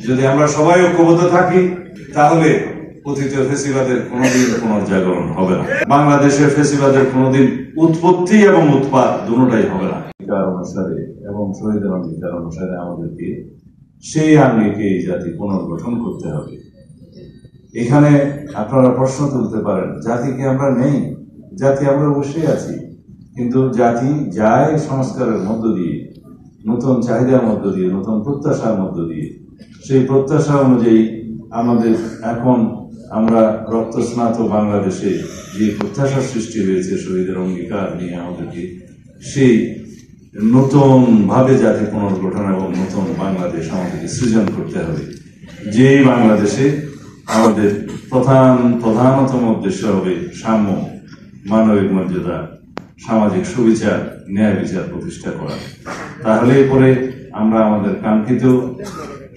যদি আমরা সবাই ঐক্যবদ্ধ থাকি তাহলে অতীতের ফেসিবাদের কোনোদিন পুনর্জাগরণ হবে না। বাংলাদেশের ফেসিবাদের কোনোদিন উৎপত্তি এবং উৎপাদ দুটোটাই হবে না। অনুসারে এবং শহীদের অঙ্গীকার অনুসারে আমাদেরকে সেই আঙ্গিকে এই জাতি পুনর্গঠন করতে হবে। এখানে আপনারা প্রশ্ন তুলতে পারেন, জাতি কি আমরা নেই? জাতি আমরা অবশ্যই আছি, কিন্তু জাতি যায় সংস্কারের মধ্য দিয়ে, নতুন চাহিদার মধ্য দিয়ে, নতুন প্রত্যাশার মধ্য দিয়ে। সেই প্রত্যাশা অনুযায়ী আমাদের এখন আমরা রক্তস্নাত বাংলাদেশে যে প্রত্যাশার সৃষ্টি হয়েছে শহীদের অঙ্গীকার নিয়ে আমাদেরকে সেই নতুন ভাবে জাতি পুনর্গঠন এবং নতুন বাংলাদেশ আমাদেরকে সৃজন করতে হবে। যেই বাংলাদেশে আমাদের প্রধানতম উদ্দেশ্য হবে সাম্য, মানবিক মর্যাদা, সামাজিক সুবিচার, ন্যায় বিচার প্রতিষ্ঠা করা। তাহলে পরে আমরা আমাদের কাঙ্ক্ষিত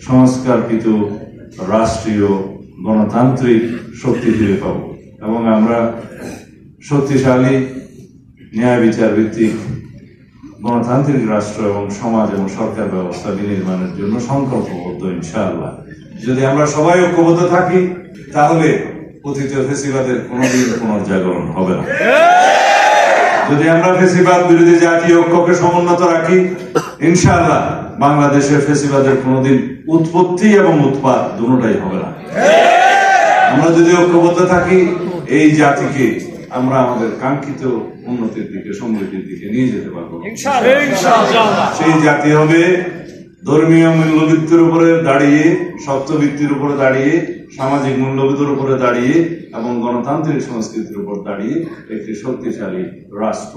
সংস্কারকৃত রাষ্ট্রীয় গণতান্ত্রিক শক্তি ফিরে পাব এবং আমরা শক্তিশালী ন্যায় বিচার ভিত্তিক গণতান্ত্রিক রাষ্ট্র এবং সমাজ এবং সরকার ব্যবস্থা বিনির্মাণের জন্য সংকল্পবদ্ধ ইনশাআল্লাহ। যদি আমরা সবাই ঐক্যবদ্ধ থাকি তাহলে অতীতের ফেসিবাদের কোনোদিন পুনর্জাগরণ হবে না। যদি আমরা ফেসিবাদ বিরোধী জাতীয় ঐক্যকে সমুন্নত রাখি, ইনশাআল্লাহ বাংলাদেশের ফেসিবাদের কোনোদিন উৎপত্তি এবং উৎপাদ দুটোটাই হবে না। আমরা যদি ঐক্যবদ্ধ থাকি এই জাতিকে আমরা আমাদের কাঙ্ক্ষিত উন্নতির দিকে, সমৃদ্ধির দিকে নিয়ে যেতে পারবো। সেই জাতি হবে ধর্মীয় মূল্যভিত্তির উপরে দাঁড়িয়ে, সত্যভিত্তির উপরে দাঁড়িয়ে, সামাজিক মূল্যবোধের উপরে দাঁড়িয়ে এবং গণতান্ত্রিক সংস্কৃতির উপর দাঁড়িয়ে একটি শক্তিশালী রাষ্ট্র।